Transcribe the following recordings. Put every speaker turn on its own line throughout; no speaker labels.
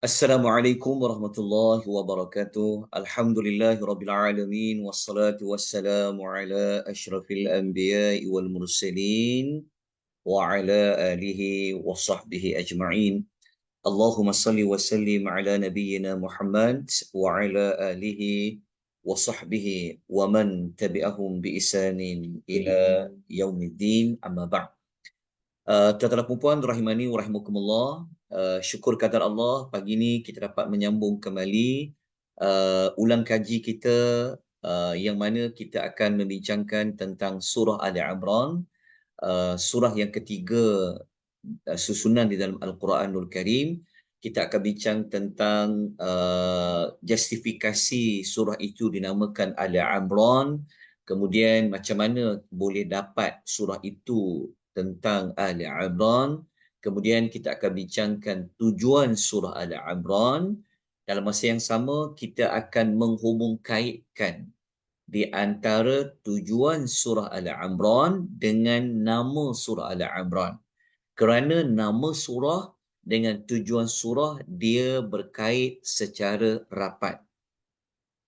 Assalamualaikum warahmatullahi wabarakatuh. Alhamdulillahi rabbil alamin wassalatu wassalamu ala asyrafil anbiya'i wal mursalin wa ala alihi wa sahbihi ajma'in. Allahumma salli wa sallim ala nabiyyina Muhammad wa ala alihi wa sahbihi wa man tabi'ahum bi isanin ila yaumiddin, amma ba'd. Tuan-tuan dan puan rahimani wa rahimakumullah. Syukur kadar Allah, pagi ni kita dapat menyambung kembali ulang kaji kita, yang mana kita akan membincangkan tentang surah Ali Imran, surah yang ketiga susunan di dalam Al-Quranul Karim. Kita akan bincang tentang justifikasi surah itu dinamakan Ali Imran, kemudian macam mana boleh dapat surah itu tentang Ali Imran. Kemudian kita akan bincangkan tujuan surah Ali Imran. Dalam masa yang sama, kita akan menghubung kaitkan di antara tujuan surah Ali Imran dengan nama surah Ali Imran. Kerana nama surah dengan tujuan surah dia berkait secara rapat.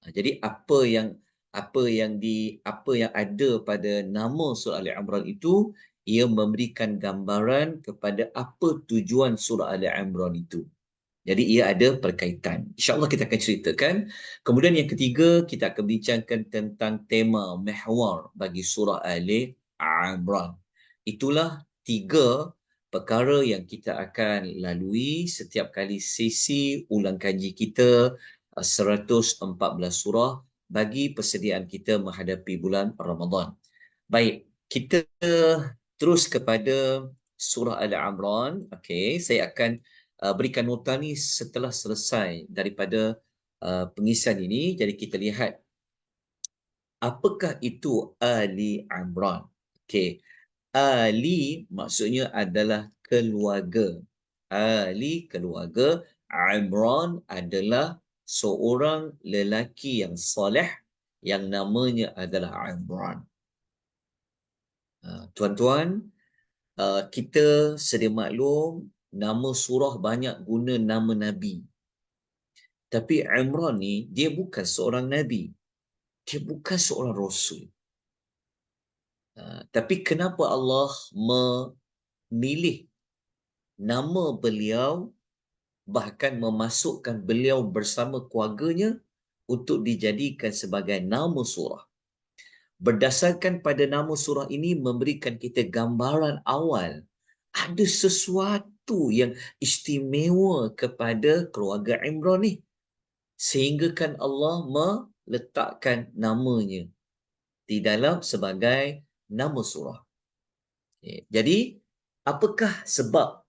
Jadi apa yang ada pada nama surah Ali Imran itu, ia memberikan gambaran kepada apa tujuan surah Ali Imran itu. Jadi ia ada perkaitan. InsyaAllah kita akan ceritakan. Kemudian yang ketiga, kita akan bincangkan tentang tema mahwar bagi surah Ali Imran. Itulah tiga perkara yang kita akan lalui setiap kali sesi ulang kaji kita 114 surah bagi persediaan kita menghadapi bulan Ramadan. Baik, kita terus kepada surah Al-Imran. Okey, saya akan berikan nota ni setelah selesai daripada pengisian ini. Jadi kita lihat apakah itu Ali Imran. Okey, Ali maksudnya adalah keluarga. Ali keluarga, Imran adalah seorang lelaki yang soleh yang namanya adalah Imran. Tuan-tuan, kita sedia maklum nama surah banyak guna nama Nabi. Tapi Imran ni dia bukan seorang Nabi. Dia bukan seorang Rasul. Tapi kenapa Allah memilih nama beliau, bahkan memasukkan beliau bersama keluarganya untuk dijadikan sebagai nama surah? Berdasarkan pada nama surah ini memberikan kita gambaran awal ada sesuatu yang istimewa kepada keluarga Imran ni, sehingga kan Allah meletakkan namanya di dalam sebagai nama surah. Jadi apakah sebab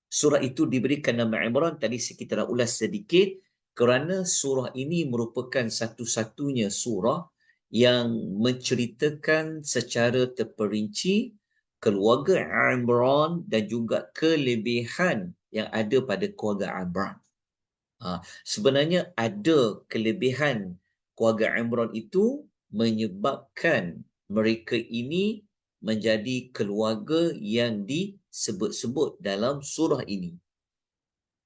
surah itu diberikan nama Imran? Tadi kita dah ulas sedikit. Kerana surah ini merupakan satu-satunya surah yang menceritakan secara terperinci keluarga Imran dan juga kelebihan yang ada pada keluarga Imran. Sebenarnya ada kelebihan keluarga Imran itu menyebabkan mereka ini menjadi keluarga yang disebut-sebut dalam surah ini.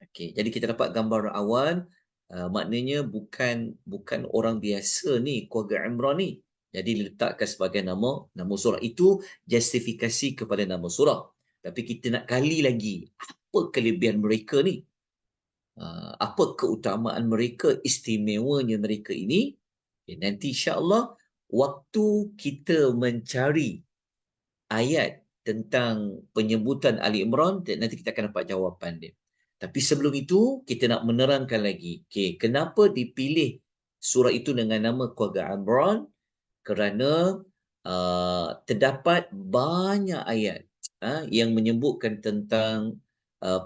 Okey, jadi kita dapat gambar awal, maknanya bukan orang biasa ni keluarga Imran ni. Jadi diletakkan sebagai nama surah itu justifikasi kepada nama surah. Tapi kita nak gali lagi, apa kelebihan mereka ni? Apa keutamaan mereka, istimewanya mereka ini? Okay, nanti insya-Allah waktu kita mencari ayat tentang penyebutan Ali Imran, nanti kita akan dapat jawapan dia. Tapi sebelum itu, kita nak menerangkan lagi. Okay, kenapa dipilih surah itu dengan nama keluarga Imran? Kerana terdapat banyak ayat yang menyebutkan tentang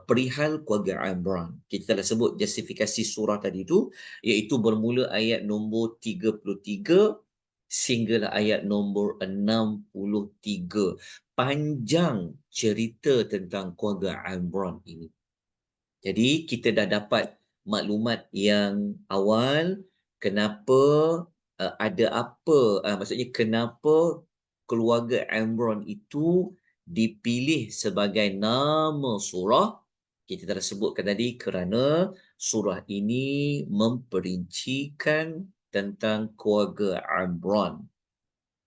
perihal keluarga Imran. Kita dah sebut justifikasi surah tadi itu, iaitu bermula ayat nombor 33 sehinggalah ayat nombor 63. Panjang cerita tentang keluarga Imran ini. Jadi kita dah dapat maklumat yang awal kenapa ada apa, maksudnya kenapa keluarga Imran itu dipilih sebagai nama surah. Kita telah sebutkan tadi kerana surah ini memperincikan tentang keluarga Imran.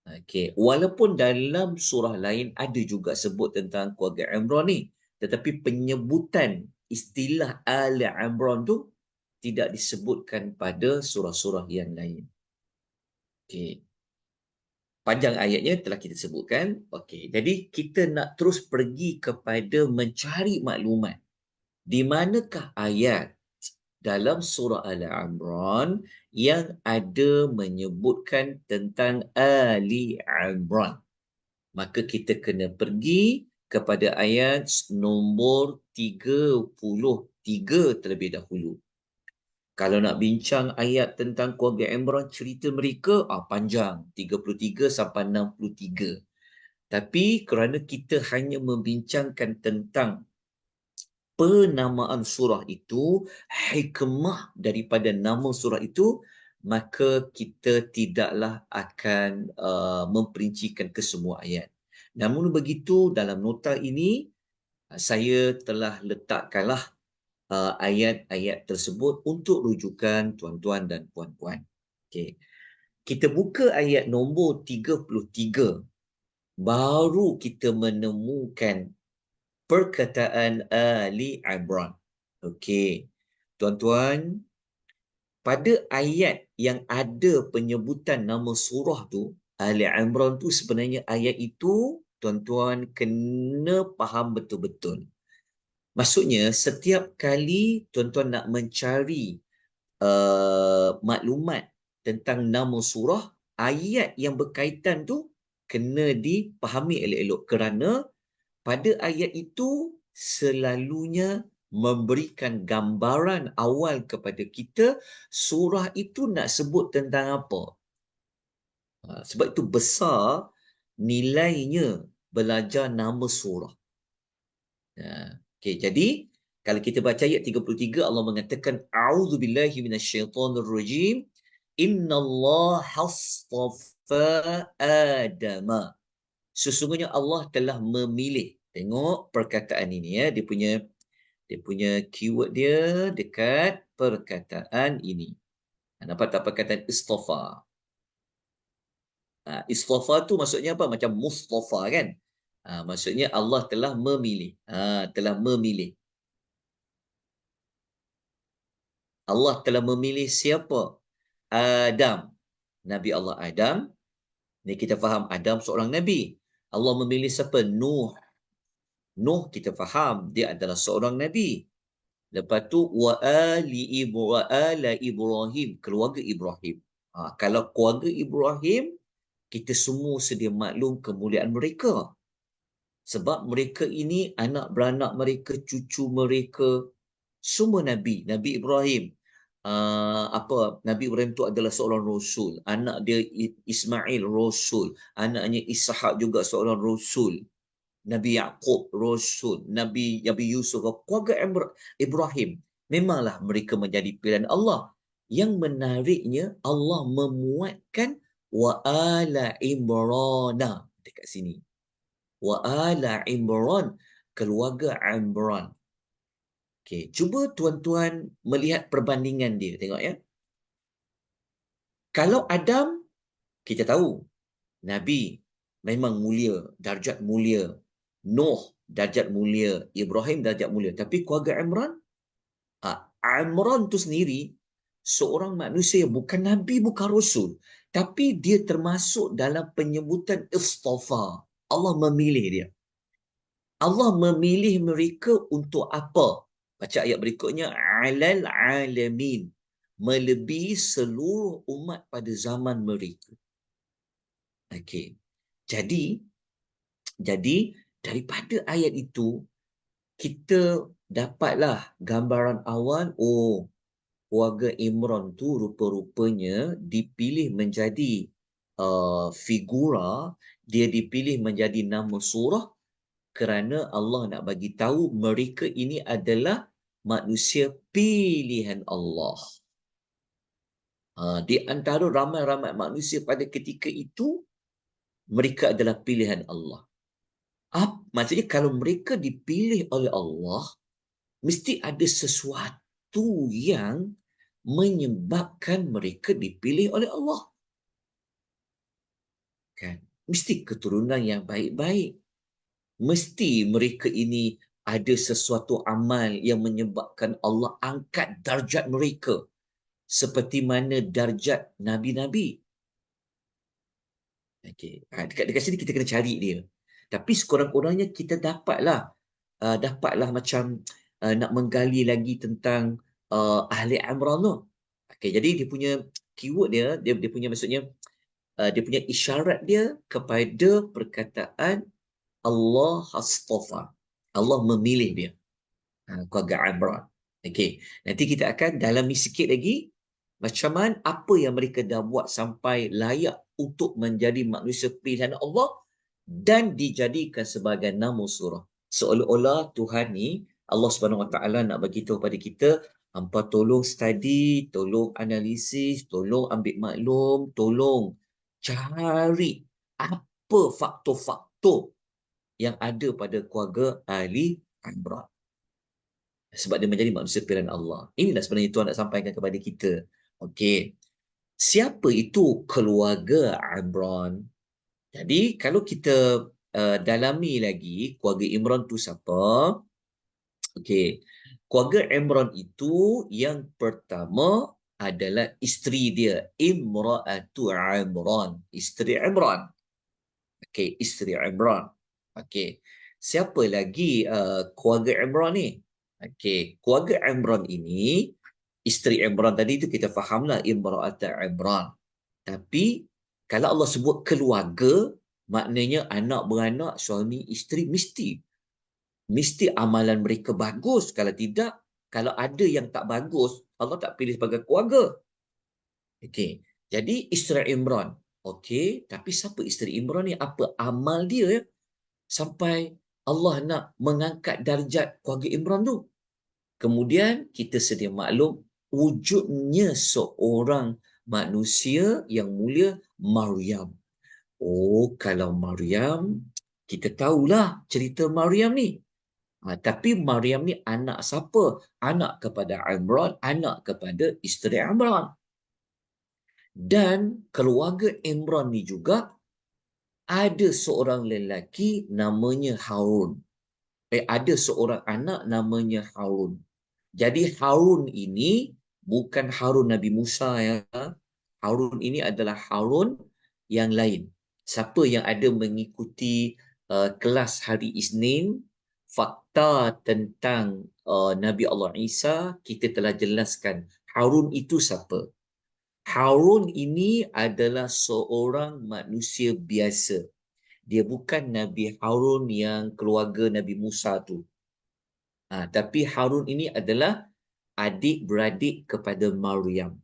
Okey, walaupun dalam surah lain ada juga sebut tentang keluarga Imran ni, tetapi penyebutan istilah Ali Imran tu tidak disebutkan pada surah-surah yang lain. Okey. Panjang ayatnya telah kita sebutkan. Okey, jadi kita nak terus pergi kepada mencari maklumat. Di manakah ayat dalam surah Al-Imran yang ada menyebutkan tentang Ali Imran? Maka kita kena pergi kepada ayat nombor 33 terlebih dahulu. Kalau nak bincang ayat tentang keluarga Imran, cerita mereka panjang, 33 sampai 63. Tapi kerana kita hanya membincangkan tentang penamaan surah itu, hikmah daripada nama surah itu, maka kita tidaklah akan memperincikan kesemua ayat. Namun begitu, dalam nota ini, saya telah letakkanlah ayat-ayat tersebut untuk rujukan tuan-tuan dan puan-puan. Okay. Kita buka ayat nombor 33, baru kita menemukan perkataan Ali Imran. Okey. Tuan-tuan, pada ayat yang ada penyebutan nama surah tu, Ali Imran tu sebenarnya ayat itu tuan-tuan kena faham betul-betul. Maksudnya setiap kali tuan-tuan nak mencari maklumat tentang nama surah, ayat yang berkaitan tu kena dipahami elok-elok kerana pada ayat itu selalunya memberikan gambaran awal kepada kita surah itu nak sebut tentang apa. Sebab itu besar nilainya belajar nama surah. Okey, jadi kalau kita baca ayat 33, Allah mengatakan a'udzubillahi minasyaitonirrajim, innallaha hastafa adama. Sesungguhnya Allah telah memilih. Tengok perkataan ini ya, dia punya keyword dia dekat perkataan ini. Nampak tak perkataan istafa? Istafa tu maksudnya apa? Macam Mustafa kan? Maksudnya Allah telah memilih. Telah memilih. Allah telah memilih siapa? Adam. Nabi Allah Adam. Ni kita faham Adam seorang Nabi. Allah memilih siapa? Nuh. Nuh kita faham dia adalah seorang Nabi. Lepas tu wa ala Ibrahim, keluarga Ibrahim. Kalau keluarga Ibrahim, kita semua sedia maklum kemuliaan mereka. Sebab mereka ini anak beranak mereka, cucu mereka, semua Nabi. Nabi Ibrahim, Nabi Ibrahim tu adalah seorang Rasul. Anak dia Ismail Rasul. Anaknya Ishak juga seorang Rasul. Nabi Yaqub Rasul. Nabi Yusuf, keluarga Ibrahim. Memanglah mereka menjadi pilihan Allah. Yang menariknya, Allah memuatkan wa ala Imrana dekat sini. Wa ala Imran, keluarga Imran. Okey, cuba tuan-tuan melihat perbandingan dia. Tengok ya. Kalau Adam, kita tahu Nabi memang mulia, darjat mulia. Nuh, darjat mulia. Ibrahim, darjat mulia. Tapi keluarga Imran, Imran tu sendiri seorang manusia, bukan Nabi, bukan Rasul. Tapi dia termasuk dalam penyebutan istafa. Allah memilih dia. Allah memilih mereka untuk apa? Baca ayat berikutnya. Alal alamin. Melebihi seluruh umat pada zaman mereka. Okey. Jadi daripada ayat itu, kita dapatlah gambaran awal, keluarga Imran tu rupa-rupanya dipilih menjadi figura, dia dipilih menjadi nama surah kerana Allah nak bagi tahu mereka ini adalah manusia pilihan Allah. Di antara ramai-ramai manusia pada ketika itu, mereka adalah pilihan Allah. Maksudnya kalau mereka dipilih oleh Allah, mesti ada sesuatu yang menyebabkan mereka dipilih oleh Allah. Kan? Mesti keturunan yang baik-baik. Mesti mereka ini ada sesuatu amal yang menyebabkan Allah angkat darjat mereka seperti mana darjat nabi-nabi. Okey. Dekat sini kita kena cari dia. Tapi sekurang-kurangnya kita dapatlah macam nak menggali lagi tentang Ahli Imran tu. Okey, jadi dia punya keyword dia punya maksudnya dia punya isyarat dia kepada perkataan Allah Astafa. Allah memilih dia. Keluarga Imran. Okey, nanti kita akan dalami sikit lagi macam mana apa yang mereka dah buat sampai layak untuk menjadi manusia pilihan Allah dan dijadikan sebagai nama surah. Seolah-olah Tuhan ni, Allah Subhanahu Wa Taala nak bagi tahu pada kita, hampa tolong study, tolong analisis, tolong ambil maklum, tolong cari apa faktor-faktor yang ada pada keluarga Ali Imran. Sebab dia menjadi manusia pilihan Allah. Inilah sebenarnya Tuhan nak sampaikan kepada kita. Okey. Siapa itu keluarga Imran? Jadi kalau kita dalami lagi keluarga Imran tu siapa? Okey. Keluarga Imran itu yang pertama adalah isteri dia, Imra'atu Imran, isteri Imran. Okey, isteri Imran. Okey. Siapa lagi keluarga Imran ni? Okey, keluarga Imran ini, isteri Imran tadi tu kita fahamlah Imra'atu Imran. Tapi kalau Allah sebut keluarga, maknanya anak beranak, suami, isteri mesti amalan mereka bagus. Kalau tidak, kalau ada yang tak bagus, Allah tak pilih sebagai keluarga. Okey. Jadi isteri Imran. Okey, tapi siapa isteri Imran ni? Apa amal dia ya? Sampai Allah nak mengangkat darjat keluarga Imran tu. Kemudian kita sedia maklum wujudnya seorang manusia yang mulia, Maryam. Oh, kalau Maryam, kita tahulah cerita Maryam ni. Tapi Maryam ni anak siapa? Anak kepada Imran, anak kepada isteri Imran. Dan keluarga Imran ni juga ada seorang lelaki namanya Harun. Ada seorang anak namanya Harun. Jadi Harun ini bukan Harun Nabi Musa ya. Harun ini adalah Harun yang lain. Siapa yang ada mengikuti kelas hari Isnin, fakta tentang Nabi Allah Isa, kita telah jelaskan Harun itu siapa. Harun ini adalah seorang manusia biasa. Dia bukan Nabi Harun yang keluarga Nabi Musa tu. Tapi Harun ini adalah adik-beradik kepada Maryam.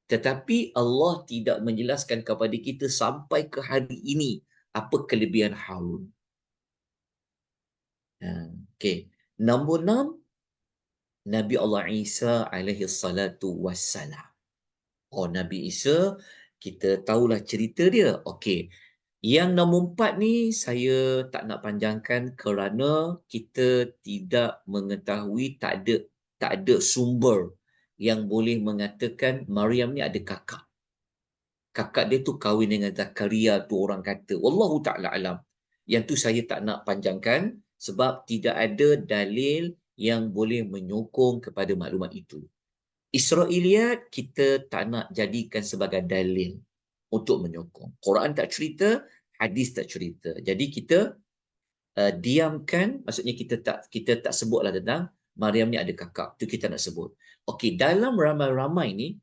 Tetapi Allah tidak menjelaskan kepada kita sampai ke hari ini apa kelebihan Harun. Okey. Nombor 6, Nabi Allah Isa alaihi salatu wassalam. Oh, Nabi Isa, kita tahulah cerita dia. Okey. Yang nombor 4 ni saya tak nak panjangkan kerana kita tidak mengetahui, tak ada sumber yang boleh mengatakan Maryam ni ada kakak. Kakak dia tu kahwin dengan Zakaria tu orang kata. Wallahu ta'ala alam. Yang tu saya tak nak panjangkan sebab tidak ada dalil yang boleh menyokong kepada maklumat itu. Israiliyat kita tak nak jadikan sebagai dalil untuk menyokong. Quran tak cerita, hadis tak cerita. Jadi kita diamkan, maksudnya kita tak sebutlah tentang Maryam ni ada kakak. Itu kita nak sebut. Okey, dalam ramai-ramai ni,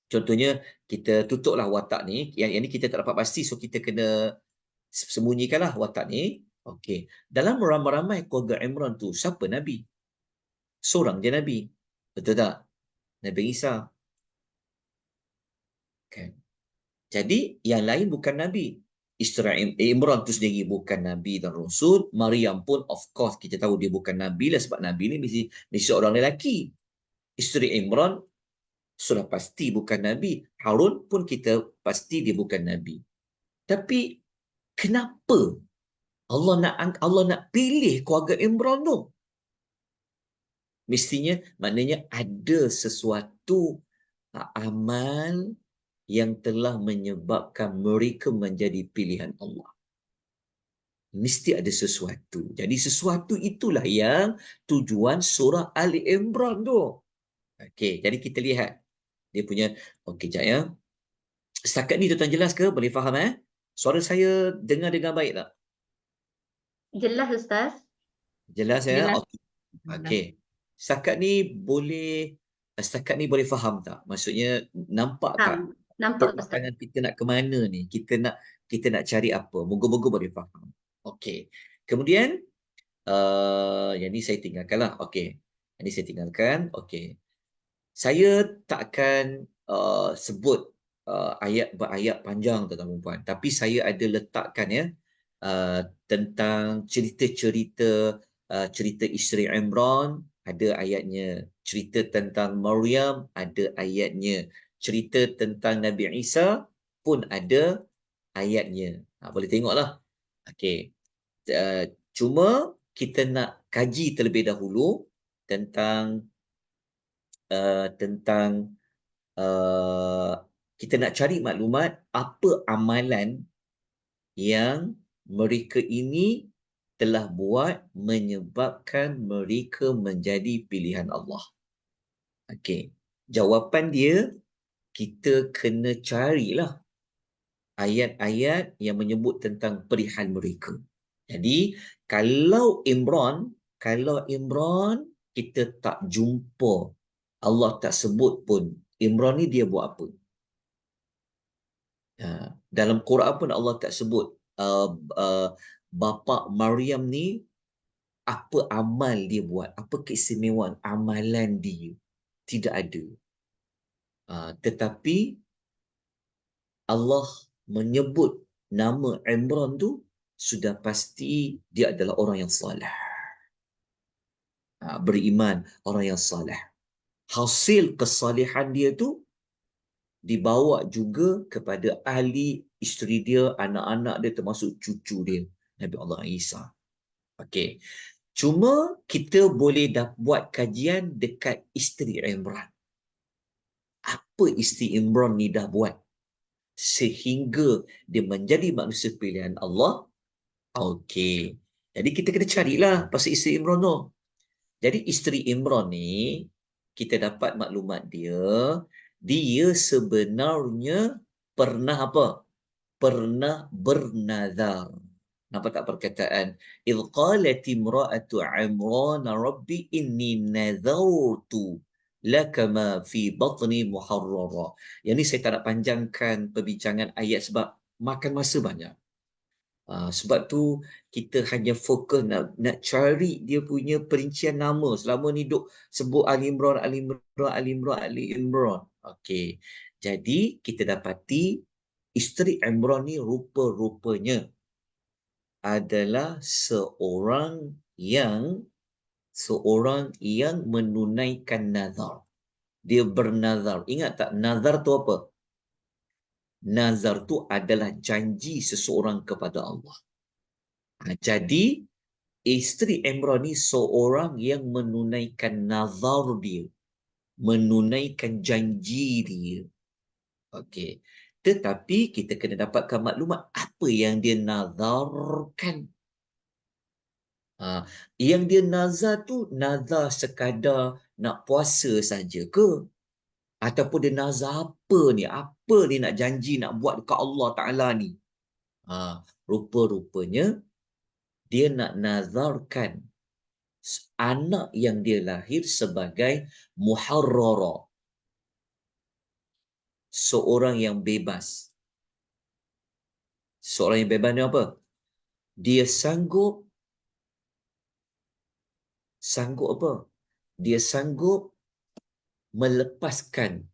contohnya kita tutuplah watak ni, yang ni kita tak dapat pasti, so kita kena sembunyikanlah watak ni. Okey, dalam ramai-ramai keluarga Imran tu, siapa Nabi? Seorang je Nabi. Betul tak? Nabi Isa. Kan? Jadi yang lain bukan Nabi. Isteri Imran tu sendiri bukan Nabi dan Rasul. Maryam pun of course kita tahu dia bukan Nabi lah sebab Nabi ni mesti seorang lelaki. Isteri Imran sudah pasti bukan Nabi. Harun pun kita pasti dia bukan Nabi. Tapi kenapa Allah nak pilih keluarga Imran tu? Mestinya maknanya ada sesuatu amal yang telah menyebabkan mereka menjadi pilihan Allah. Mesti ada sesuatu. Jadi sesuatu itulah yang tujuan surah Ali Imran tu. Okey, jadi kita lihat dia punya. Okey, jap ya. Setakat ni tuan-tuan jelas ke? Boleh faham Suara saya dengar dengan baik tak?
Jelas Ustaz?
Jelas
Jelas.
Okey. Okey. Setakat ni boleh faham tak? Maksudnya nampak tak
Faham. Nampak Ustaz.
perbincangan kita nak ke mana ni? Kita nak cari apa? Moga-moga boleh faham. Okey. Kemudian yang ni saya tinggalkanlah. Okey. Yang ni saya tinggalkan. Okey. Saya takkan sebut ayat berayat panjang tuan-tuan dan puan, tapi saya ada letakkan tentang cerita-cerita cerita isteri Imran, ada ayatnya. Cerita tentang Maryam, ada ayatnya. Cerita tentang Nabi Isa pun ada ayatnya. Boleh tengoklah. Okey. Uh, Cuma kita nak kaji terlebih dahulu tentang tentang kita nak cari maklumat apa amalan yang mereka ini telah buat menyebabkan mereka menjadi pilihan Allah. Okey. Jawapan dia, kita kena carilah ayat-ayat yang menyebut tentang perihal mereka. Jadi, kalau Imran kita tak jumpa, Allah tak sebut pun Imran ni dia buat apa. Dalam Quran pun Allah tak sebut uh, bapa Maryam ni apa amal dia buat, apa keistimewaan amalan dia. Tidak ada. Tetapi Allah menyebut nama Imran tu, sudah pasti dia adalah orang yang salih. Beriman, orang yang salih. Hasil kesalihan dia tu dibawa juga kepada ahli, isteri dia, anak-anak dia, termasuk cucu dia, Nabi Allah Isa. Okey. Cuma kita boleh buat kajian dekat isteri Imran. Apa isteri Imran ni dah buat sehingga dia menjadi manusia pilihan Allah? Okey. Jadi kita kena carilah pasal isteri Imran tu. Jadi isteri Imran ni, kita dapat maklumat dia sebenarnya pernah apa? Pernah bernazar. Nampak tak perkataan? إِذْ قَالَتِ امْرَأَةُ عِمْرَانَ رَبِّ إِنِّي نَذَرْتُ لَكَ مَا فِي بَطْنِي مُحَرَّرًا. Yang ni saya tak nak panjangkan perbincangan ayat sebab makan masa banyak. Sebab tu kita hanya fokus nak cari dia punya perincian nama. Selama ni duk sebut Ali Imran, Ali Imran, Ali Imran, Ali Imran. Okey. Jadi kita dapati isteri Imran ni rupa-rupanya adalah seorang yang menunaikan nazar. Dia bernazar. Ingat tak nazar tu apa? Nazar tu adalah janji seseorang kepada Allah. Jadi isteri Imran ni seorang yang menunaikan nazar dia, menunaikan janji dia. Okey. Tetapi kita kena dapatkan maklumat apa yang dia nazarkan. Yang dia nazar tu nazar sekadar nak puasa saja ke? Ataupun dia nazar apa ni? Apa ni nak janji nak buat dekat Allah Ta'ala ni? Rupa-rupanya dia nak nazarkan anak yang dia lahir sebagai muharrara, seorang yang bebas. Seorang yang bebas ni apa? Dia sanggup apa? Dia sanggup melepaskan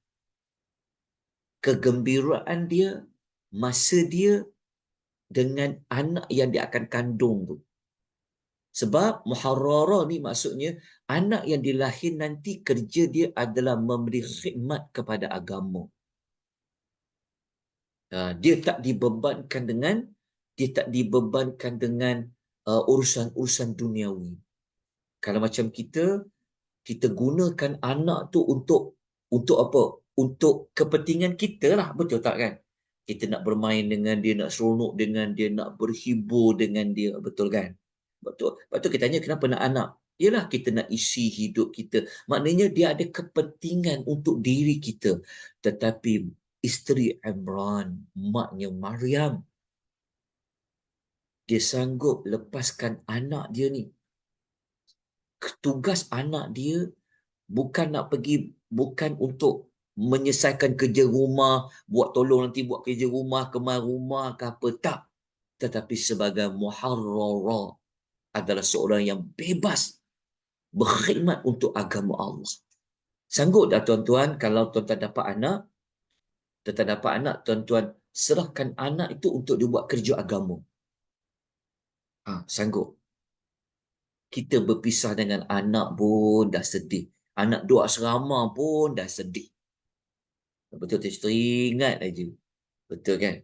kegembiraan dia, masa dia dengan anak yang dia akan kandung tu. Sebab muharrara ni maksudnya anak yang dilahir nanti kerja dia adalah memberi khidmat kepada agama. Dia tak dibebankan dengan urusan-urusan duniawi. Kalau macam kita kita gunakan anak tu untuk apa? Untuk kepentingan kita lah, betul tak kan? Kita nak bermain dengan dia, nak seronok dengan dia, nak berhibur dengan dia, betul kan? Betul. Lepas tu kita tanya kenapa nak anak? Yalah, kita nak isi hidup kita. Maknanya dia ada kepentingan untuk diri kita. Tetapi isteri Imran, maknya Maryam, dia sanggup lepaskan anak dia ni. Tugas anak dia bukan nak pergi, bukan untuk menyelesaikan kerja rumah, buat tolong nanti buat kerja rumah, kemas rumah ke apa, tak. Tetapi sebagai muharrara, adalah seorang yang bebas berkhidmat untuk agama Allah. Sanggup tak tuan-tuan kalau tuan-tuan dapat anak, tuan-tuan serahkan anak itu untuk dia buat kerja agama. Sanggup. Kita berpisah dengan anak pun dah sedih. Anak dua asrama pun dah sedih. Betul, teringat aja. Betul kan?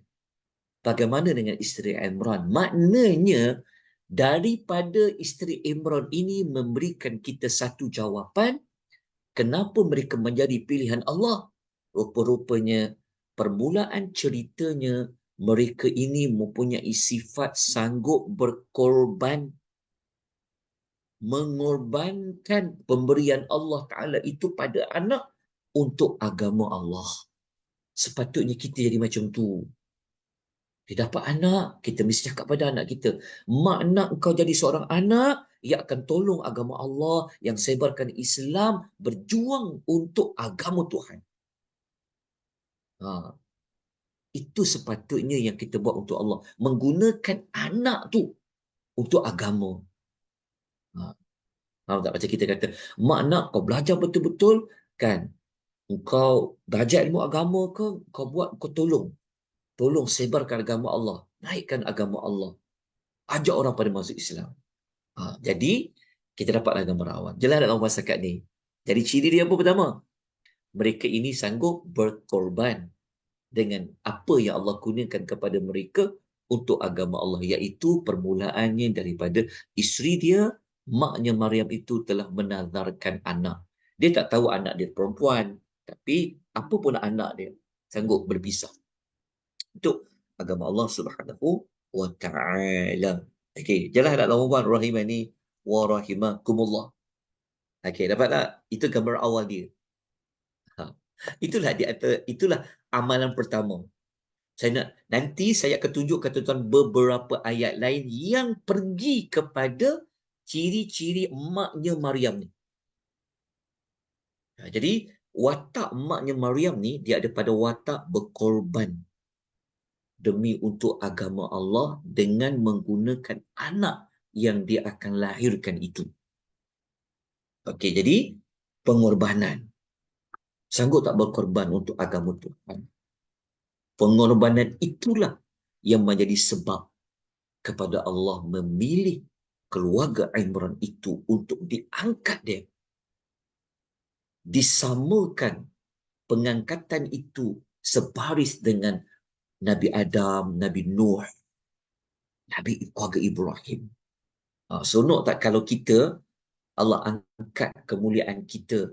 Bagaimana dengan isteri Imran? Maknanya daripada isteri Imran ini memberikan kita satu jawapan kenapa mereka menjadi pilihan Allah. Rupa-rupanya permulaan ceritanya mereka ini mempunyai sifat sanggup berkorban, mengorbankan pemberian Allah Ta'ala itu pada anak untuk agama Allah. Sepatutnya kita jadi macam tu. Dia dapat anak, kita mesti cakap pada anak kita, mak nak kau jadi seorang anak yang akan tolong agama Allah, yang sebarkan Islam, berjuang untuk agama Tuhan. Itu sepatutnya yang kita buat untuk Allah. Menggunakan anak tu untuk agama. Tak macam kita kata, mak nak kau belajar betul-betul, kan? Kau belajar ilmu agama ke, kau buat, kau tolong. Tolong sebarkan agama Allah. Naikkan agama Allah. Ajak orang pada masuk Islam. Jadi, kita dapatlah gambar awal. Jelas dalam masyarakat ni. Jadi, ciri dia apa pertama? Mereka ini sanggup berkorban dengan apa yang Allah kurniakan kepada mereka untuk agama Allah. Iaitu permulaannya daripada isteri dia, maknya Maryam itu telah menazarkan anak. Dia tak tahu anak dia perempuan. Tapi, apa pun anak dia, sanggup berpisah untuk agama Allah Subhanahu wa ta'ala. Okey, jelas tak tuan-tuan rahimani wa rahimakumullah. Okey, dapat tak? Itu gambar awal dia. Itulah amalan pertama. Nanti saya akan tunjukkan tuan-tuan beberapa ayat lain yang pergi kepada ciri-ciri emaknya Maryam ni. Jadi watak emaknya Maryam ni dia ada pada watak berkorban demi untuk agama Allah dengan menggunakan anak yang dia akan lahirkan itu. Okey, jadi pengorbanan. Sanggup tak berkorban untuk agama Tuhan? Pengorbanan itulah yang menjadi sebab kepada Allah memilih keluarga Imran itu untuk diangkat dia. Disamakan pengangkatan itu sebaris dengan Nabi Adam, Nabi Nuh, Nabi keluarga Ibrahim. Seronok tak kalau kita, Allah angkat kemuliaan kita,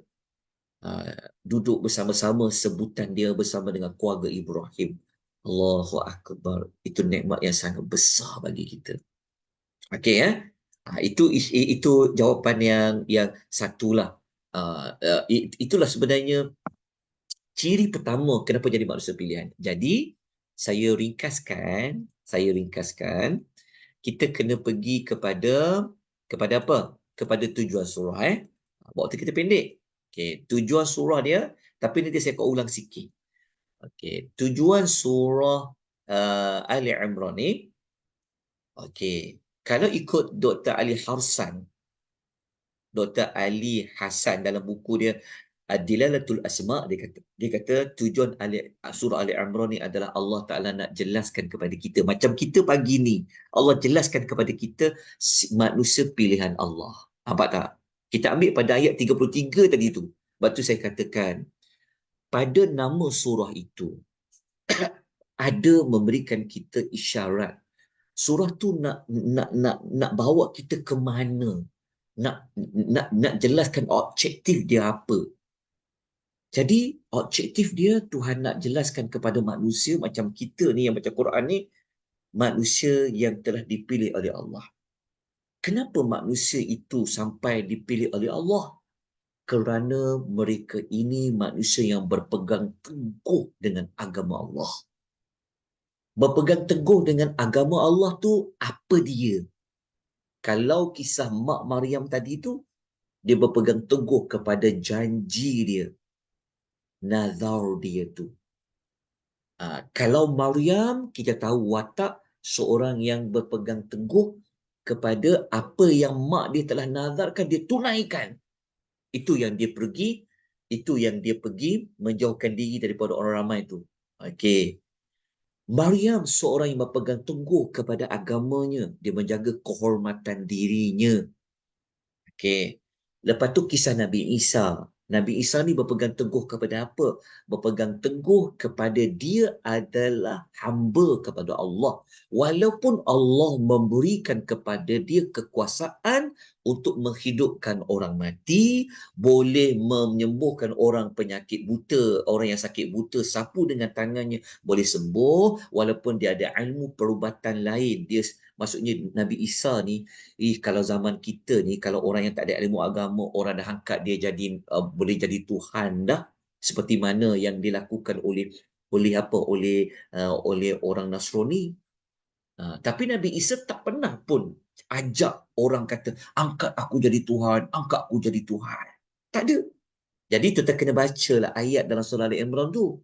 duduk bersama-sama sebutan dia bersama dengan keluarga Ibrahim. Allahu Akbar. Itu nikmat yang sangat besar bagi kita. Okey ya. Itu jawapan yang satulah. Itulah sebenarnya ciri pertama kenapa jadi manusia pilihan. Jadi saya ringkaskan, kita kena pergi kepada apa? Kepada tujuan surah. Waktu kita pendek. Okey, tujuan surah dia, tapi nanti saya akan ulang sikit. Okey, tujuan surah Ali Imran ni, okey, kalau ikut Dr. Ali Hassan dalam buku dia Ad-Dilalatul Asma', dia kata tujuan surah Ali Imran ni adalah Allah Ta'ala nak jelaskan kepada kita, macam kita pagi ni Allah jelaskan kepada kita manusia pilihan Allah. Nampak tak? Kita ambil pada ayat 33 tadi tu. Sebab tu saya katakan pada nama surah itu ada memberikan kita isyarat. Surah tu nak bawa kita ke mana? nak jelaskan objektif dia apa. Jadi objektif dia Tuhan nak jelaskan kepada manusia macam kita ni yang baca Quran ni, manusia yang telah dipilih oleh Allah. Kenapa manusia itu sampai dipilih oleh Allah? Kerana mereka ini manusia yang berpegang teguh dengan agama Allah. Berpegang teguh dengan agama Allah tu apa dia? Kalau kisah Mak Maryam tadi tu, dia berpegang teguh kepada janji dia, nazar dia tu. Kalau Maryam, kita tahu watak seorang yang berpegang teguh kepada apa yang mak dia telah nazarkan, dia tunaikan. Itu yang dia pergi menjauhkan diri daripada orang ramai itu. Okey. Maryam seorang yang berpegang teguh kepada agamanya, dia menjaga kehormatan dirinya. Okey. Lepas tu kisah Nabi Isa. Nabi Isa ni berpegang teguh kepada apa? Berpegang teguh kepada dia adalah hamba kepada Allah. Walaupun Allah memberikan kepada dia kekuasaan untuk menghidupkan orang mati, boleh menyembuhkan orang penyakit buta, orang yang sakit buta, sapu dengan tangannya boleh sembuh, walaupun dia ada ilmu perubatan lain. Maksudnya Nabi Isa ni, kalau zaman kita ni, kalau orang yang tak ada ilmu agama, orang dah angkat dia jadi boleh jadi Tuhan dah, seperti mana yang dilakukan oleh orang Nasrani. Tapi Nabi Isa tak pernah pun ajak orang kata, angkat aku jadi Tuhan, angkat aku jadi Tuhan. Tak ada. Jadi kita kena bacalah ayat dalam surah Ali Imran tu,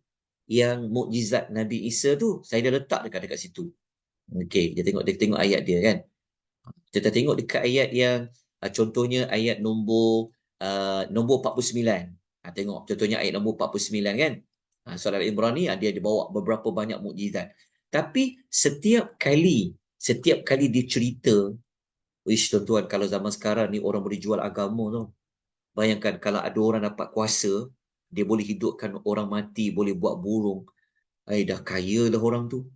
yang mukjizat Nabi Isa tu, saya dah letak dekat situ. Okey, dia tengok ayat dia kan. Kita tengok dekat ayat yang contohnya ayat nombor 49. Tengok contohnya ayat nombor 49 kan. Surah Al-Imran ni dia bawa beberapa banyak mukjizat. Tapi setiap kali dia cerita, tuan-tuan, kalau zaman sekarang ni orang boleh jual agama tu. Bayangkan kalau ada orang dapat kuasa, dia boleh hidupkan orang mati, boleh buat burung. Dah kaya lah orang tu.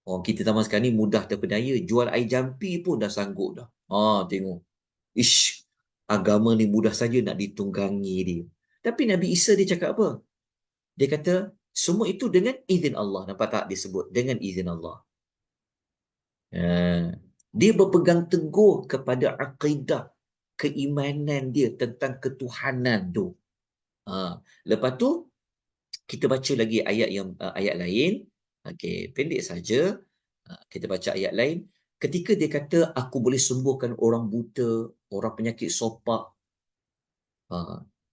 Orang kita zaman sekarang ni mudah terpedaya. Jual air jampi pun dah sanggup dah. Tengok. Ish, agama ni mudah saja nak ditunggangi dia. Tapi Nabi Isa dia cakap apa? Dia kata, semua itu dengan izin Allah. Nampak tak dia sebut? Dengan izin Allah. Dia berpegang teguh kepada akidah, keimanan dia tentang ketuhanan tu. Lepas tu, kita baca lagi ayat lain. Okey, pendek saja. Kita baca ayat lain. Ketika dia kata, aku boleh sembuhkan orang buta, orang penyakit sopak.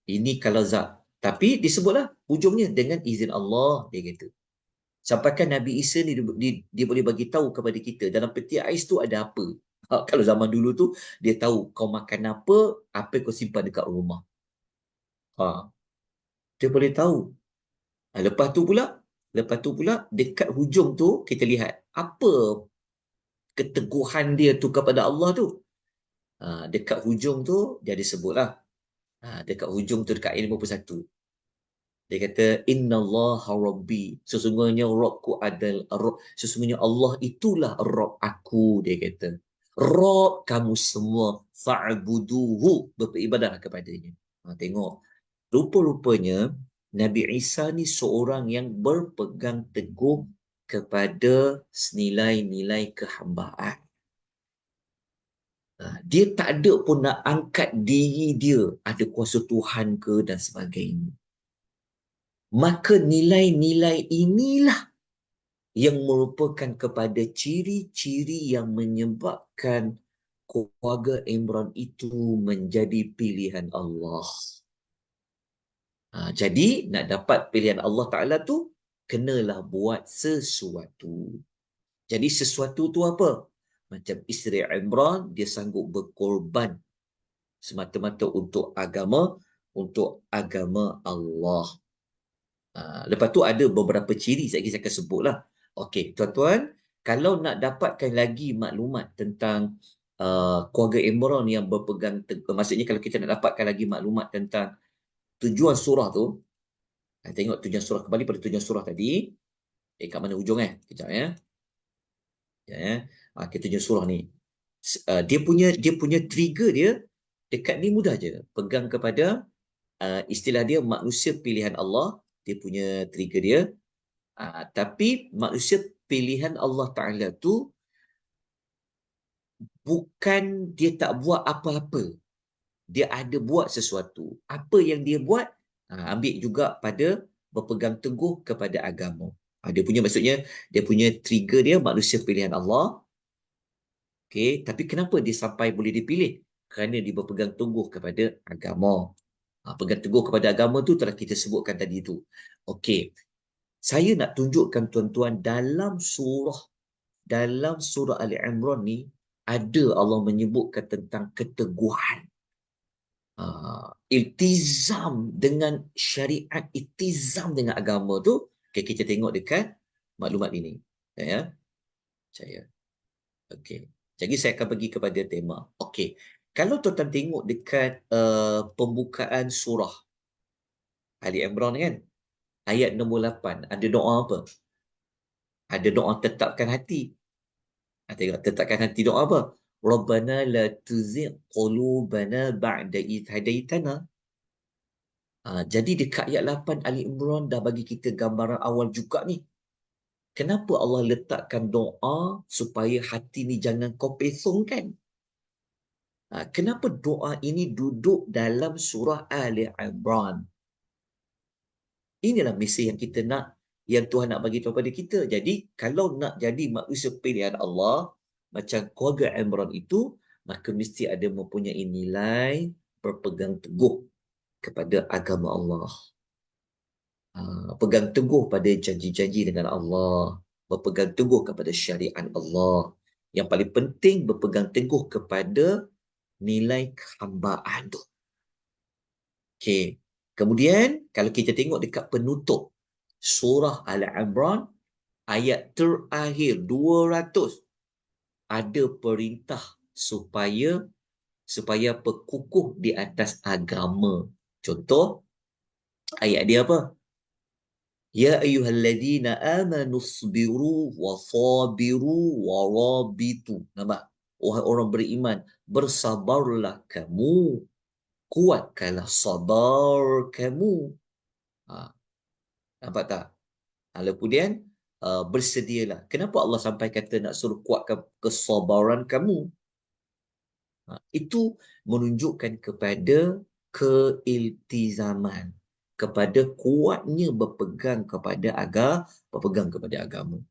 Ini kalau zat. Tapi disebutlah hujungnya dengan izin Allah, dia kata. Sampaikan Nabi Isa ni dia boleh bagi tahu kepada kita dalam peti ais tu ada apa. Kalau zaman dulu tu dia tahu kau makan apa kau simpan dekat rumah. Dia boleh tahu. Lepas tu pula dekat hujung tu kita lihat apa keteguhan dia tu kepada Allah tu. Dekat hujung tu dia disebutlah. Dekat hujung tu dekat ayat 51. Dia kata, innallaha rabbi, sesungguhnya Rabbku adalah sesungguhnya Allah itulah Rabb aku, dia kata. Rabb kamu semua, fa'buduhu, beribadah kepadanya. Tengok, rupa-rupanya Nabi Isa ni seorang yang berpegang teguh kepada nilai-nilai kehambaan. Dia tak ada pun nak angkat diri dia ada kuasa Tuhan ke dan sebagainya. Maka nilai-nilai inilah yang merupakan kepada ciri-ciri yang menyebabkan keluarga Imran itu menjadi pilihan Allah. Jadi nak dapat pilihan Allah Ta'ala tu, kenalah buat sesuatu. Jadi sesuatu tu apa? Macam isteri Imran, dia sanggup berkorban semata-mata untuk agama Allah. Lepas tu ada beberapa ciri saya akan sebutlah. Okey, tuan-tuan, kalau nak dapatkan lagi maklumat tentang keluarga Imran yang berpegang teguh, maksudnya kalau kita nak dapatkan lagi maklumat tentang tujuan surah tu, tengok tujuan surah, kembali pada tujuan surah tadi. Kat mana hujung kejap ya. Kita tujuan surah ni. Dia punya trigger dia Dekat ni mudah je. Pegang kepada istilah dia manusia pilihan Allah, dia punya trigger dia. Tapi manusia pilihan Allah Ta'ala tu bukan dia tak buat apa-apa. Dia ada buat sesuatu. Apa yang dia buat, ambil juga pada berpegang teguh kepada agama. Dia punya maksudnya, dia punya trigger dia manusia pilihan Allah. Okay, tapi kenapa dia sampai boleh dipilih? Kerana dia berpegang teguh kepada agama. Pegang teguh kepada agama tu telah kita sebutkan tadi tu. Okey, saya nak tunjukkan tuan-tuan dalam surah Ali Imran ni ada Allah menyebutkan tentang keteguhan. Iltizam dengan syariat, iltizam dengan agama tu. Okay, kita tengok dekat maklumat ini. Ya, saya. Okey. Jadi saya akan pergi kepada tema. Okey. Kalau tuan-tuan tengok dekat pembukaan surah Ali Imran kan, ayat nombor 8, ada doa apa? Ada doa tetapkan hati. Tengok, tetapkan hati doa apa? Rabbana la tuzigh qulubana ba'da idh hadaitana. Jadi dekat ayat 8 Ali Imran dah bagi kita gambaran awal juga ni. Kenapa Allah letakkan doa supaya hati ni jangan kau pesongkan? Kenapa doa ini duduk dalam surah Ali Imran? Inilah misi yang kita nak, yang Tuhan nak bagi tahu pada kita. Jadi, kalau nak jadi manusia pilihan Allah, macam keluarga Imran itu, maka mesti ada mempunyai nilai berpegang teguh kepada agama Allah. Pegang teguh pada janji-janji dengan Allah. Berpegang teguh kepada syariat Allah. Yang paling penting, berpegang teguh kepada nilai kehambaan tu. Okey. Kemudian, kalau kita tengok dekat penutup surah Al-Imran, ayat terakhir 200, ada perintah supaya berkukuh di atas agama. Contoh, ayat dia apa? Ya ayyuhalladzina amanu sabiru wa sabiru wa rabitu. Nampak? Wahai orang beriman, bersabarlah kamu, kuatkanlah sabar kamu. Nampak tak? Lalu kemudian bersedialah. Kenapa Allah sampai kata nak suruh kuatkan kesabaran kamu? Itu menunjukkan kepada keiltizaman, kepada kuatnya berpegang kepada agama.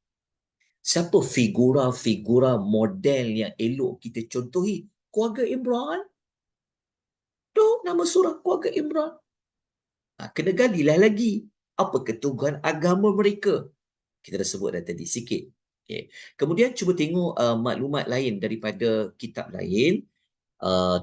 Siapa figura-figura model yang elok kita contohi? Keluarga Imran. Tu nama surah Keluarga Imran. Kena galilah lagi. Apa keteguhan agama mereka? Kita dah sebut dah tadi sikit. Okay. Kemudian cuba tengok maklumat lain daripada kitab lain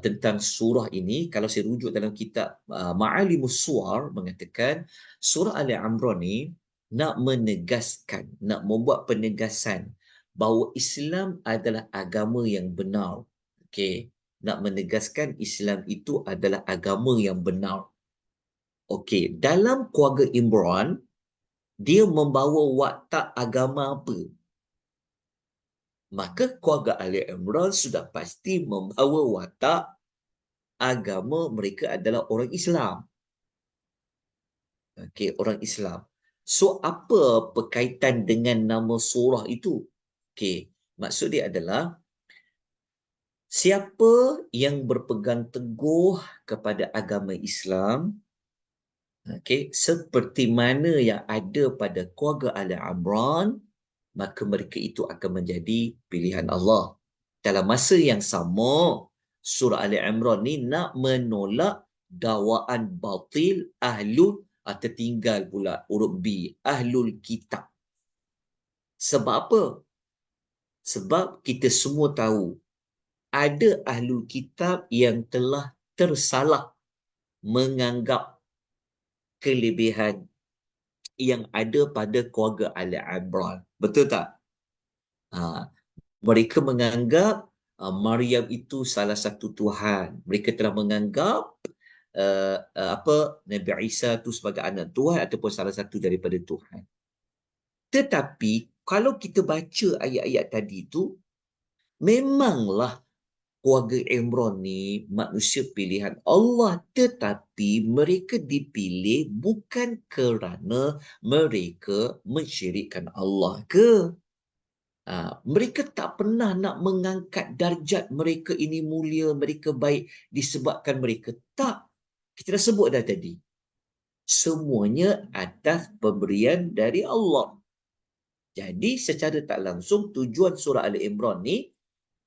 tentang surah ini. Kalau saya rujuk dalam kitab Ma'alimus Suwar, mengatakan surah Ali Imran ni nak menegaskan, nak membuat penegasan bahawa Islam adalah agama yang benar. Okey, nak menegaskan Islam itu adalah agama yang benar. Okey, dalam keluarga Imran, dia membawa watak agama apa? Maka keluarga Ali Imran sudah pasti membawa watak agama mereka adalah orang Islam. Okey, orang Islam. So, apa berkaitan dengan nama surah itu? Okey, maksud dia adalah siapa yang berpegang teguh kepada agama Islam, okey, seperti mana yang ada pada keluarga Ali Imran, maka mereka itu akan menjadi pilihan Allah. Dalam masa yang sama, surah Ali Imran ni nak menolak dakwaan batil ahlul, tertinggal pula huruf B, ahlul kitab. Sebab apa? Sebab kita semua tahu ada ahlul kitab yang telah tersalah menganggap kelebihan yang ada pada keluarga Ali Imran. Betul tak? Mereka menganggap Maryam itu salah satu Tuhan. Mereka telah menganggap Nabi Isa itu sebagai anak Tuhan ataupun salah satu daripada Tuhan. Tetapi kalau kita baca ayat-ayat tadi itu, memanglah keluarga Imran ni manusia pilihan Allah, tetapi mereka dipilih bukan kerana mereka mensyirikkan Allah ke. Mereka tak pernah nak mengangkat darjat mereka ini mulia, mereka baik disebabkan mereka. Tak. Kita dah sebut dah tadi. Semuanya atas pemberian dari Allah. Jadi secara tak langsung tujuan surah Ali Imran ni,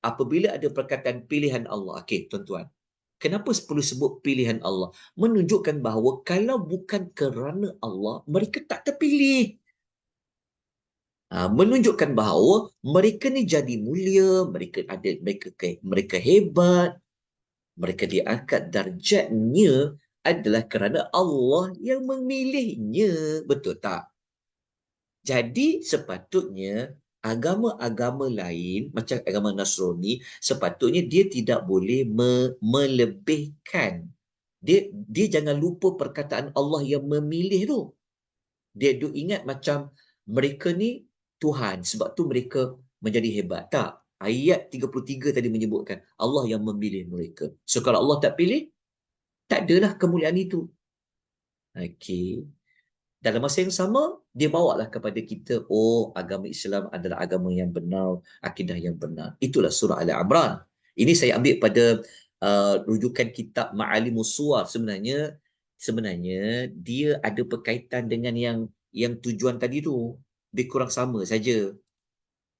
apabila ada perkataan pilihan Allah. Okey, tuan-tuan. Kenapa perlu sebut pilihan Allah? Menunjukkan bahawa kalau bukan kerana Allah, mereka tak terpilih. Menunjukkan bahawa mereka ni jadi mulia, mereka hebat, mereka diangkat darjatnya adalah kerana Allah yang memilihnya. Betul tak? Jadi sepatutnya agama-agama lain macam agama Nasrani, sepatutnya dia tidak boleh melebihkan. Dia jangan lupa perkataan Allah yang memilih tu. Dia ingat macam mereka ni Tuhan, sebab tu mereka menjadi hebat. Tak. Ayat 33 tadi menyebutkan Allah yang memilih mereka. So kalau Allah tak pilih, tak adalah kemuliaan itu. Okey. Dalam masa yang sama, dia bawalah kepada kita, oh, agama Islam adalah agama yang benar, akidah yang benar. Itulah surah Al-Imran. Ini saya ambil pada rujukan kitab Ma'alimus Suwar. Sebenarnya dia ada berkaitan dengan yang tujuan tadi tu. Dia kurang sama saja.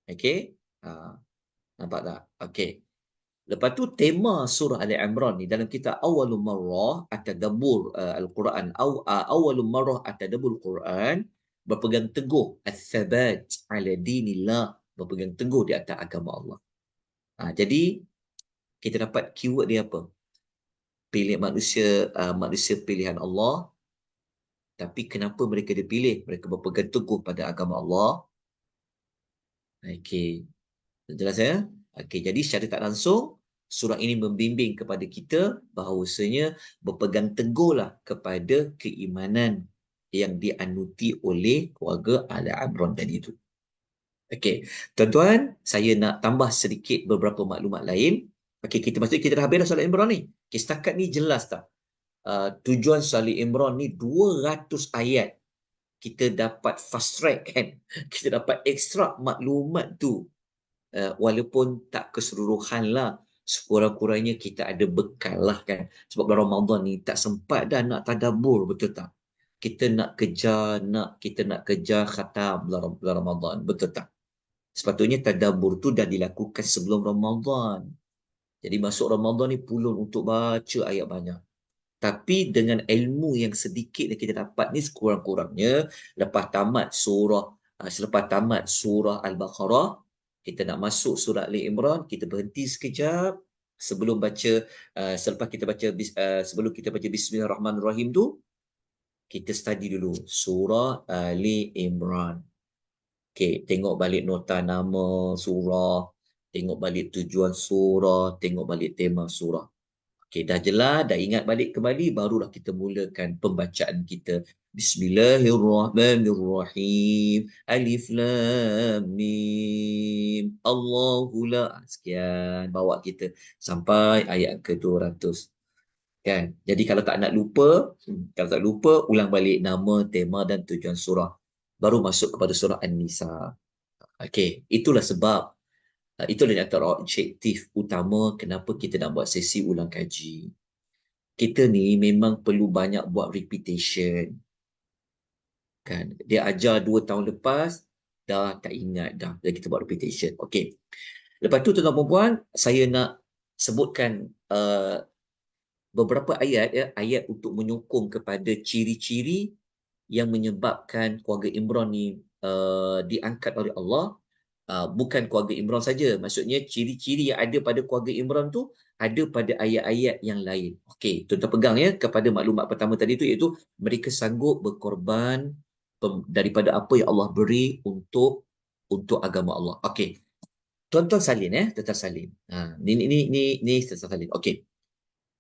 Okey? Nampak tak? Okey. Lepas tu tema surah Ali Imran ni dalam kitab Awwalul Marrah At-Tadabbur Al-Quran, Awwalul Marrah At-Tadabbur Al-Quran, berpegang teguh as-sabat ala dinillah, berpegang teguh di atas agama Allah. Jadi kita dapat keyword dia apa? Pilih manusia pilihan Allah. Tapi kenapa mereka dipilih? Mereka berpegang teguh pada agama Allah. Okey. Jelas ya? Okey, jadi secara tak langsung surah ini membimbing kepada kita bahawasanya berpegang teguhlah kepada keimanan yang dianuti oleh keluarga Al-Imran tadi itu. Okey, tuan-tuan, saya nak tambah sedikit beberapa maklumat lain. Okey, kita dah habis dah surah Al-Imran ni. Okey, setakat ni jelas tak? Tujuan surah Al-Imran ni 200 ayat. Kita dapat fast track kan? Kita dapat ekstrak maklumat tu. Walaupun tak keseluruhan lah, sekurang-kurangnya kita ada bekal lah kan. Sebab bulan Ramadan ni tak sempat dah nak tadabbur, betul tak? Kita nak kejar khatam bulan Ramadan, betul tak? Sepatutnya tadabbur tu dah dilakukan sebelum Ramadan. Jadi masuk Ramadan ni pulun untuk baca ayat banyak. Tapi dengan ilmu yang sedikit yang kita dapat ni, sekurang-kurangnya selepas tamat surah Al-Baqarah, kita nak masuk surah Ali Imran, kita berhenti sekejap sebelum kita baca Bismillahirrahmanirrahim tu, kita study dulu surah Ali Imran. Okey, tengok balik nota nama surah, tengok balik tujuan surah, tengok balik tema surah. Okey, dah jelas, dah ingat balik kembali, barulah kita mulakan pembacaan kita. Bismillahirrahmanirrahim. Alif Lam Mim. Allahu la. Sekian, bawa kita sampai ayat ke-200. Kan? Jadi kalau tak nak lupa, ulang balik nama, tema dan tujuan surah. Baru masuk kepada surah An-Nisa. Okey, itulah sebab itulah antara objektif utama kenapa kita nak buat sesi ulang kaji. Kita ni memang perlu banyak buat repetition. Kan? Dia ajar 2 tahun lepas, dah tak ingat dah. Jadi kita buat repetition. Okey. Lepas tu tuan-tuan dan puan, saya nak sebutkan beberapa ayat untuk menyokong kepada ciri-ciri yang menyebabkan keluarga Imran ni diangkat oleh Allah. Bukan keluarga Imran saja. Maksudnya ciri-ciri yang ada pada keluarga Imran tu ada pada ayat-ayat yang lain. Okey, tuan-tuan pegang ya kepada maklumat pertama tadi tu, iaitu mereka sanggup berkorban daripada apa yang Allah beri untuk agama Allah. Okey. Tuan-tuan salin tuan-tuan salin. Ni tuan-tuan salin. Okey.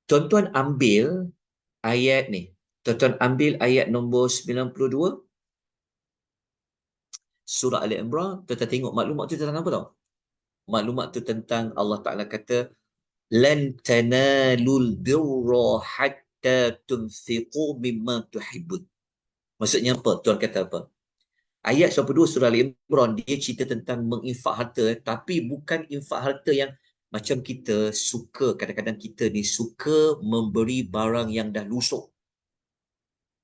Tuan-tuan ambil ayat ni. Tuan-tuan ambil ayat nombor 92 surah Ali Imran. Tuan-tuan tengok maklumat tu tentang apa tau? Maklumat tu tentang Allah Ta'ala kata, lan tanalul birra hatta tunfiqu mimma tuhibbun. Maksudnya apa? Tuan kata apa? Ayat 92 surah Al-Imran dia cerita tentang menginfak harta, tapi bukan infak harta yang macam kita suka, kadang-kadang kita ni suka memberi barang yang dah lusuh.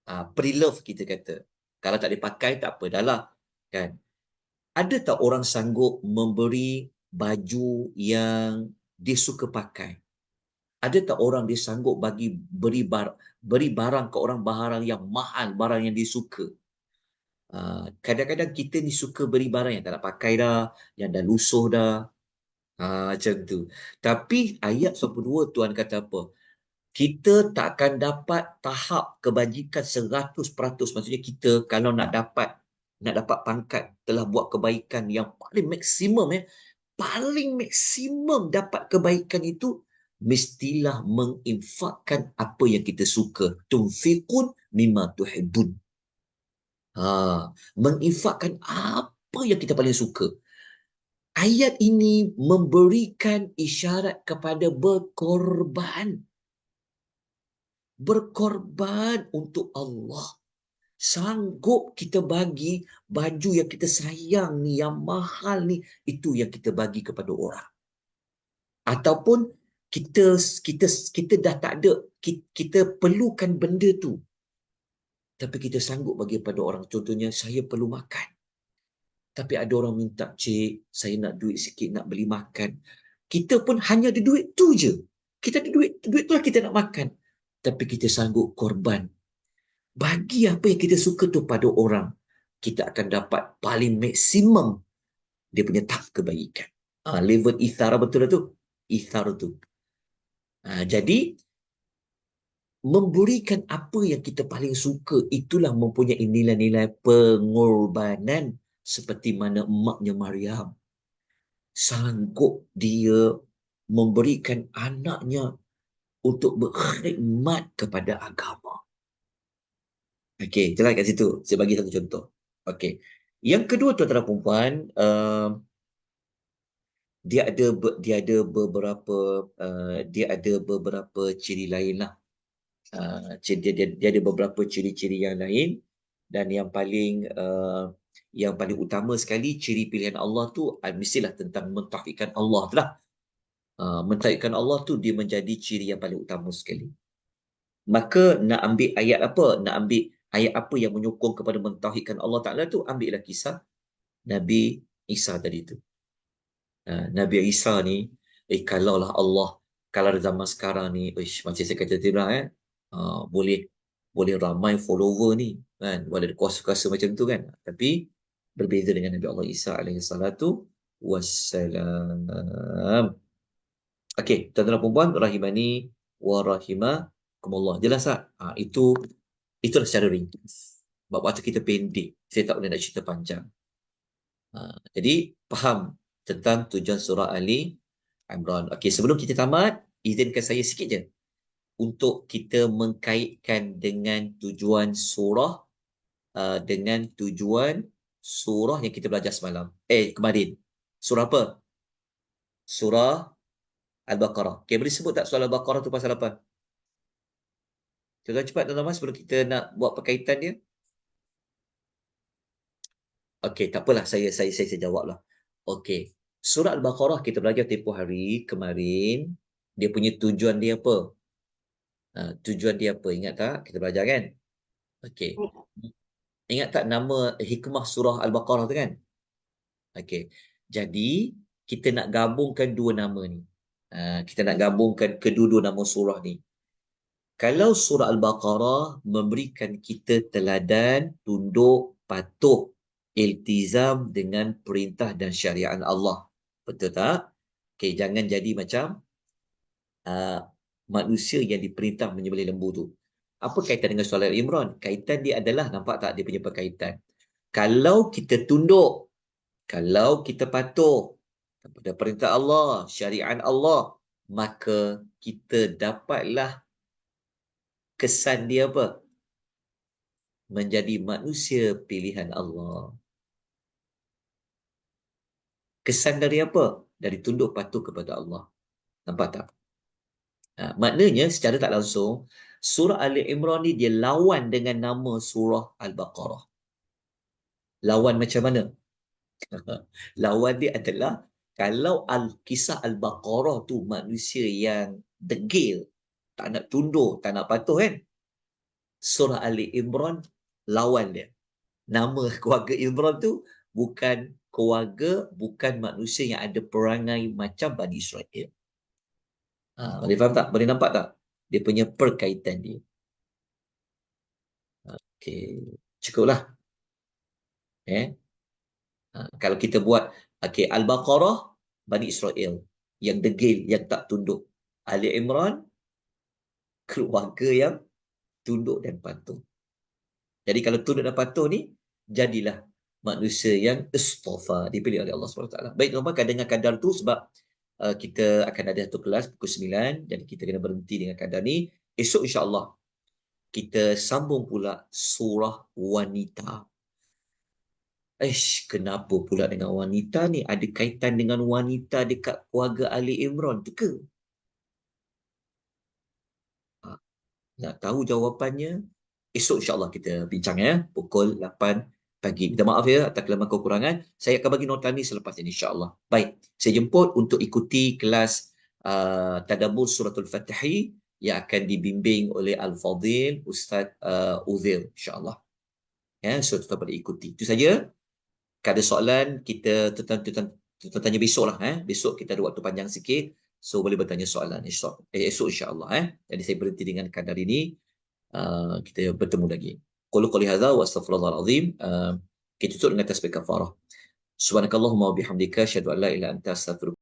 Pre-love kita kata. Kalau tak dipakai tak apa dah lah. Kan? Ada tak orang sanggup memberi baju yang dia suka pakai? Ada tak orang dia sanggup beri barang ke orang barang yang mahal, barang yang dia suka? Kadang-kadang kita ni suka beri barang yang tak nak pakai dah, yang dah lusuh dah. Macam tu. Tapi ayat 92 Tuhan kata apa? Kita tak akan dapat tahap kebajikan 100%. Maksudnya kita kalau nak dapat pangkat, telah buat kebaikan yang paling maksimum, paling maksimum dapat kebaikan itu, mestilah menginfakkan apa yang kita suka. Tunfiqun mimma tuhibbun. Menginfakkan apa yang kita paling suka. Ayat ini memberikan isyarat kepada berkorban. Berkorban untuk Allah. Sanggup kita bagi baju yang kita sayang ni, yang mahal ni, itu yang kita bagi kepada orang. Ataupun kita kita kita dah tak ada, kita perlukan benda tu, tapi kita sanggup bagi pada orang. Contohnya, saya perlu makan, tapi ada orang minta, cik, saya nak duit sikit nak beli makan. Kita pun hanya ada duit tu je. Kita ada duit tu lah kita nak makan. Tapi kita sanggup korban. Bagi apa yang kita suka tu pada orang. Kita akan dapat paling maksimum dia punya tahap kebaikan. Level ithar betul lah tu. Ithar tu. Jadi, memberikan apa yang kita paling suka, itulah mempunyai nilai-nilai pengorbanan, seperti mana emaknya Maryam. Sanggup dia memberikan anaknya untuk berkhidmat kepada agama. Okey, jelas kat situ. Saya bagi satu contoh. Okey. Yang kedua, tuan-tuan dan puan, dia ada beberapa ciri lain lah. Dia ada beberapa ciri-ciri yang lain, dan yang paling utama sekali, ciri pilihan Allah tu mestilah tentang mentauhidkan Allah tu lah. Mentauhidkan Allah tu dia menjadi ciri yang paling utama sekali. Maka nak ambil ayat apa? Nak ambil ayat apa yang menyokong kepada mentauhidkan Allah Ta'ala tu? Ambillah kisah Nabi Isa tadi tu. Nabi Isa ni, kalaulah Allah, kalau zaman sekarang ni, macam saya kata tadi lah, boleh ramai follower ni, kan? Ada kuasa-kuasa macam tu kan. Tapi berbeza dengan Nabi Allah Isa alaihi salatu wassalam. Okey, tuan-tuan dan puan, rahimani wa rahimakumullah. Jelas tak? Itulah secara ringkas. Sebab waktu kita pendek, saya tak boleh nak cerita panjang. Jadi, faham tentang tujuan surah Ali Imran. Okey, sebelum kita tamat, izinkan saya sikit je untuk kita mengkaitkan dengan tujuan surah yang kita belajar semalam. Kemarin. Surah apa? Surah Al-Baqarah. Okey, boleh sebut tak surah Al-Baqarah tu pasal apa? Cepat tuan-tuan sebelum kita nak buat perkaitan dia. Okey, tak apalah, saya jawablah. Okey. Surah Al-Baqarah kita belajar tempoh hari kemarin. Dia punya tujuan dia apa? Tujuan dia apa? Ingat tak? Kita belajar kan? Okey. Ingat tak nama hikmah surah Al-Baqarah tu kan? Okey. Jadi, kita nak gabungkan dua nama ni. Kita nak gabungkan kedua-dua nama surah ni. Kalau surah Al-Baqarah memberikan kita teladan, tunduk, patuh, iltizam dengan perintah dan syariat Allah. Betul tak? Okey, jangan jadi macam manusia yang diperintah menyembelih lembu tu. Apa kaitan dengan surah Al-Imran? Kaitan dia adalah, nampak tak dia punya perkaitan? Kalau kita tunduk, kalau kita patuh kepada perintah Allah, syariat Allah, maka kita dapatlah kesan dia apa? Menjadi manusia pilihan Allah. Kesan dari apa? Dari tunduk patuh kepada Allah. Nampak tak? Maknanya secara tak langsung, surah Ali Imran ni dia lawan dengan nama surah Al-Baqarah. Lawan macam mana? Lawan dia adalah kalau kisah Al-Baqarah tu manusia yang degil, tak nak tunduk, tak nak patuh kan? Surah Ali Imran lawan dia. Nama keluarga Imran tu bukan keluarga, bukan manusia yang ada perangai macam Bani Israel. Boleh faham tak? Boleh nampak tak? Dia punya perkaitan dia. Okey, cukuplah. Kalau kita buat Al-Baqarah, Bani Israel yang degil, yang tak tunduk. Ali Imran, keluarga yang tunduk dan patuh. Jadi kalau tunduk dan patuh ni, jadilah manusia yang istafa, dipilih oleh Allah SWT. Baik tuan-tuan, kadang kadar tu sebab kita akan ada satu kelas pukul 9, jadi kita kena berhenti dengan kadar ni. Esok insyaAllah kita sambung pula surah wanita. Kenapa pula dengan wanita ni? Ada kaitan dengan wanita dekat keluarga Ali Imran tu ke? Nak tahu jawapannya? Esok insyaAllah kita bincang pukul 8 pagi. Minta maaf atas kelemahan kekurangan. Saya akan bagi nota ni selepas ini insyaAllah. Baik, saya jemput untuk ikuti kelas Tadabbur Suratul Fatihi yang akan dibimbing oleh Al-Fadhil Ustaz Uzil insyaAllah. So tetap boleh ikuti. Itu saja. Kalau ada soalan, kita tanya besok lah. Besok kita ada waktu panjang sikit. So, boleh bertanya soalan esok insyaAllah. Jadi, saya berhenti dengan kadar ini. Kita bertemu lagi. Qul qawli hadza wa astaghfirullahalazim. Kita tutup dengan tasbih kafarah. Subhanakallahumma wa bihamdika asyhadu an la ilaha illa anta astaghfiruka